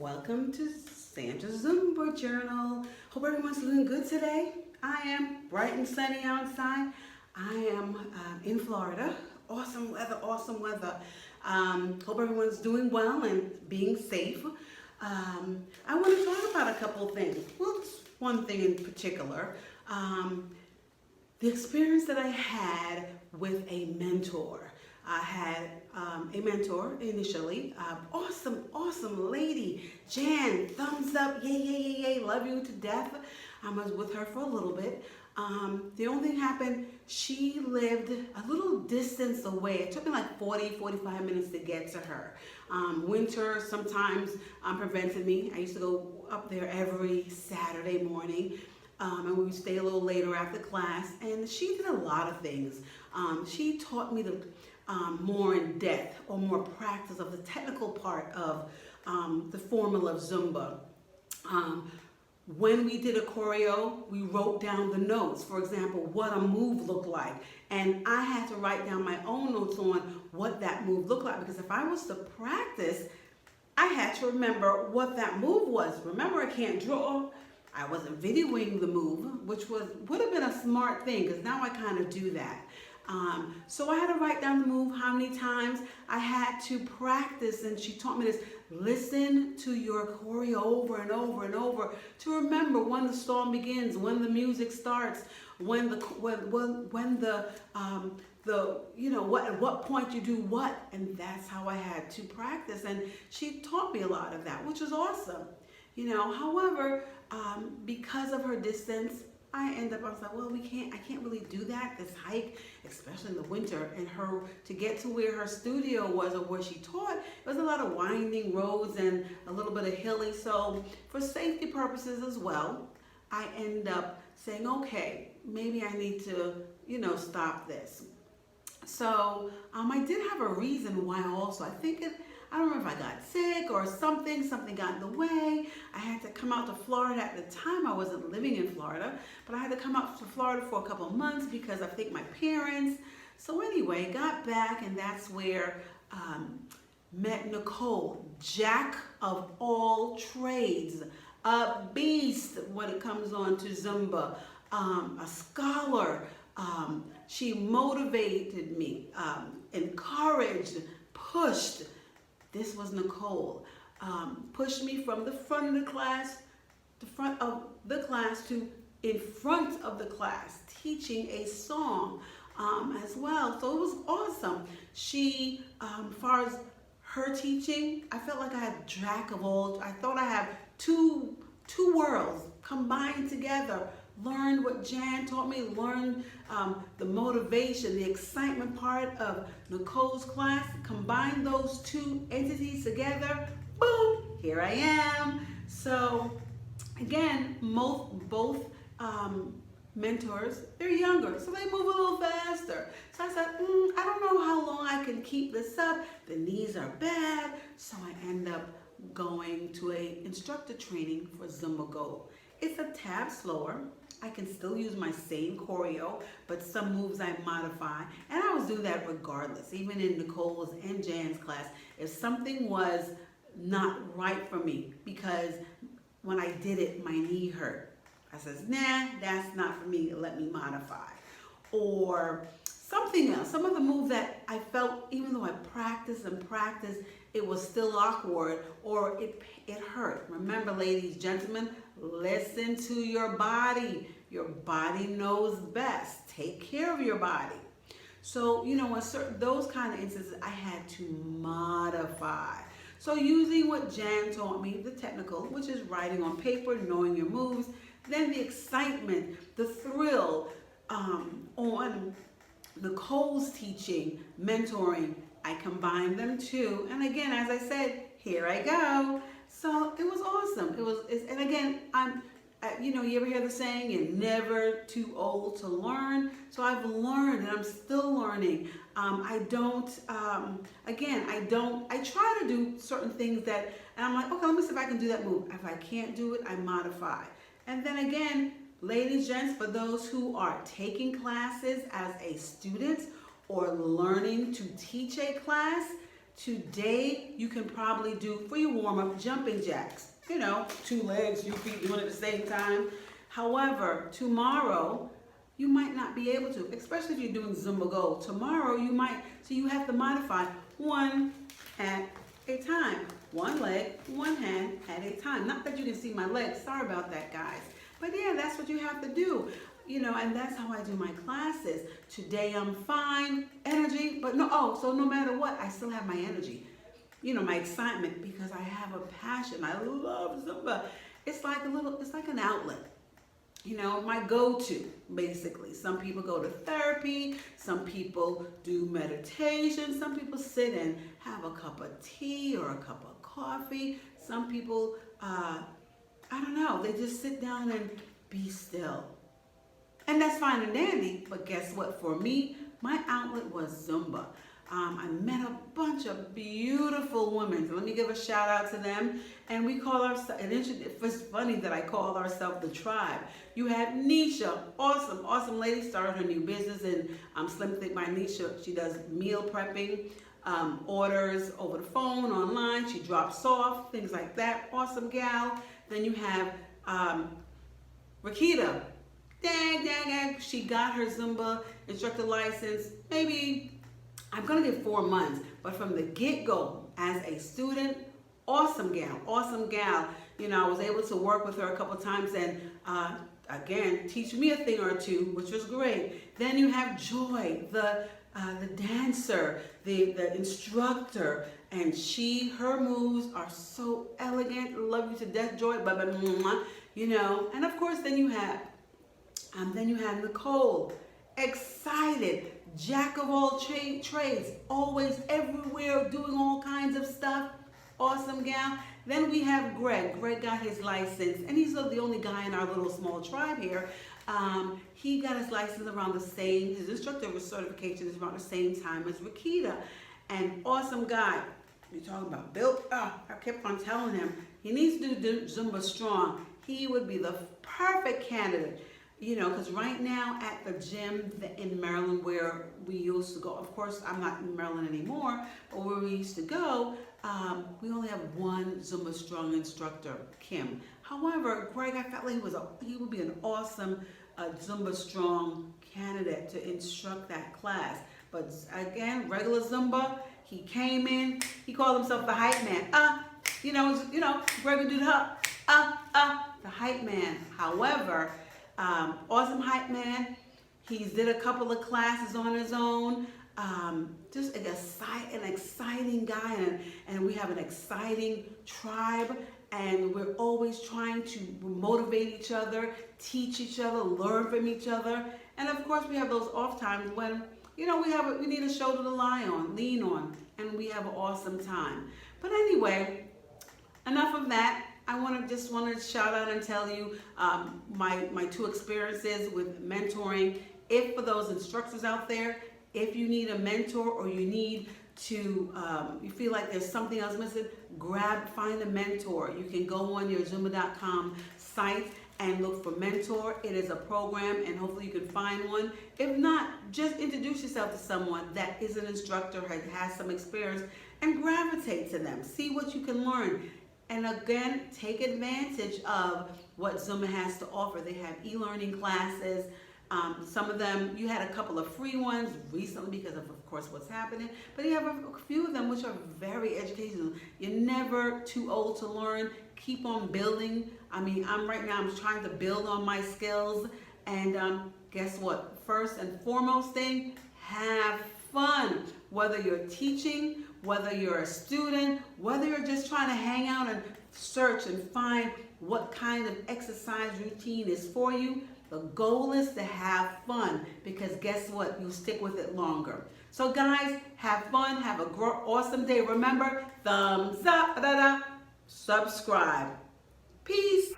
Welcome to Sandra's Zumba Journal. Hope everyone's doing good today. I am bright and sunny outside. I am in Florida. Awesome weather, awesome weather. Hope everyone's doing well and being safe. I want to talk about a couple of things. Well, one thing in particular. The experience that I had with a mentor. I had a mentor initially, awesome lady, Jan, thumbs up, yay, love you to death. I was with her for a little bit. The only thing happened, she lived a little distance away. It took me like 45 minutes to get to her. Winter sometimes prevented me. I used to go up there every Saturday morning. And we would stay a little later after class, and she did a lot of things. She taught me the more in depth or more practice of the technical part of the formula of Zumba. When we did a choreo, we wrote down the notes. For example, what a move looked like. And I had to write down my own notes on what that move looked like, because if I was to practice, I had to remember what that move was. Remember, I can't draw. I wasn't videoing the move, which would have been a smart thing, because now I kind of do that. So I had to write down the move, how many times I had to practice, and she taught me this. Listen to your choreo over and over and over to remember when the song begins, when the music starts, when the at what point you do what, and that's how I had to practice. And she taught me a lot of that, which was awesome. However, because of her distance, I was like, well, I can't really do that, this hike, especially in the winter. And to get to where her studio was or where she taught, it was a lot of winding roads and a little bit of hilly. So for safety purposes as well, I end up saying, okay, maybe I need to, stop this. So I did have a reason why also. I don't know if I got sick or something got in the way. I had to come out to Florida. At the time, I wasn't living in Florida, but I had to come out to Florida for a couple of months because I think my parents. So anyway, got back, and that's where met Nicole, jack of all trades, a beast when it comes on to Zumba, a scholar. She motivated me, encouraged, pushed. This was Nicole. Pushed me from the front of the class, to in front of the class, teaching a song as well. So it was awesome. She, as far as her teaching, I felt like I had jack of all. I thought I had two worlds combined together. Learned what Jan taught me, learned the motivation, the excitement part of Nicole's class, combined those two entities together, boom, here I am. So again, both mentors, they're younger, so they move a little faster. So I said, I don't know how long I can keep this up. The knees are bad, so I end up going to a instructor training for Zumba Gold. It's a tad slower. I can still use my same choreo, but some moves I modify. And I was doing that regardless, even in Nicole's and Jan's class. If something was not right for me, because when I did it, my knee hurt, I says, nah, that's not for me, let me modify. Or something else, some of the moves that I felt, even though I practiced, it was still awkward or it hurt. Remember, ladies, gentlemen, listen to your body. Your body knows best. Take care of your body. So, in those kind of instances, I had to modify. So using what Jan taught me, the technical, which is writing on paper, knowing your moves, then the excitement, the thrill on Nicole's teaching, mentoring, I combined them too. And again, as I said, here I go. So it was awesome. And again, you ever hear the saying, you're never too old to learn? So I've learned, and I'm still learning. I try to do certain things and I'm like, okay, let me see if I can do that move. If I can't do it, I modify. And then again, ladies, gents, for those who are taking classes as a student or learning to teach a class, Today, you can probably do, for your warm-up, jumping jacks. 2 legs, 2 feet doing it at the same time. However, tomorrow, you might not be able to, especially if you're doing Zumba Gold. Tomorrow, you might, so you have to modify one at a time. 1 leg, 1 hand at a time. Not that you can see my legs, sorry about that, guys. But yeah, that's what you have to do. And that's how I do my classes. Today I'm fine, energy, but so no matter what, I still have my energy. My excitement, because I have a passion. I love Zumba. It's like an outlet. My go-to, basically. Some people go to therapy, some people do meditation, some people sit and have a cup of tea or a cup of coffee. Some people, I don't know, they just sit down and be still. And that's fine and dandy, but guess what? For me, my outlet was Zumba. I met a bunch of beautiful women. So let me give a shout out to them. And we call ourselves, it's funny that I call ourselves the tribe. You have Nisha, awesome lady, started her new business in Slim Thick by Nisha. She does meal prepping, orders over the phone, online. She drops off, things like that. Awesome gal. Then you have Rakita. Dang, she got her Zumba instructor license, maybe, I'm gonna give 4 months, but from the get-go, as a student, awesome gal. I was able to work with her a couple times and again, teach me a thing or two, which was great. Then you have Joy, the dancer, the instructor, and her moves are so elegant. Love you to death, Joy, and of course, then you have Nicole, excited, jack of all trades, always everywhere, doing all kinds of stuff, awesome gal. Then we have Greg. Greg got his license, and he's the only guy in our little small tribe here. He got his license around his instructor certification is around the same time as Rakita. And awesome guy. You're talking about Bill? I kept on telling him, he needs to do Zumba Strong. He would be the perfect candidate. Because right now at the gym in Maryland where we used to go, of course I'm not in Maryland anymore, but where we used to go, we only have one Zumba Strong instructor, Kim. However, Greg, I felt like he would be an awesome Zumba Strong candidate to instruct that class. But again, regular Zumba, he came in, he called himself the hype man. Greg would do the hype man. However, awesome hype man. He's did a couple of classes on his own. Just an exciting guy, and we have an exciting tribe, and we're always trying to motivate each other, teach each other, learn from each other. And of course, we have those off times when we need a shoulder to lean on, and we have an awesome time. But anyway, enough of that. I just want to shout out and tell you my 2 experiences with mentoring. If for those instructors out there, if you need a mentor or you need to, you feel like there's something else missing, find a mentor. You can go on your Zumba.com site and look for mentor. It is a program, and hopefully you can find one. If not, just introduce yourself to someone that is an instructor, has some experience, and gravitate to them. See what you can learn. And again, take advantage of what Zumba has to offer. They have e-learning classes. Some of them, you had a couple of free ones recently because of course, what's happening. But you have a few of them which are very educational. You're never too old to learn. Keep on building. I'm trying to build on my skills. And guess what? First and foremost thing, have fun. Whether you're teaching, whether you're a student, whether you're just trying to hang out and search and find what kind of exercise routine is for you, the goal is to have fun, because guess what? You stick with it longer. So guys, have fun, have an awesome day. Remember, thumbs up, subscribe. Peace.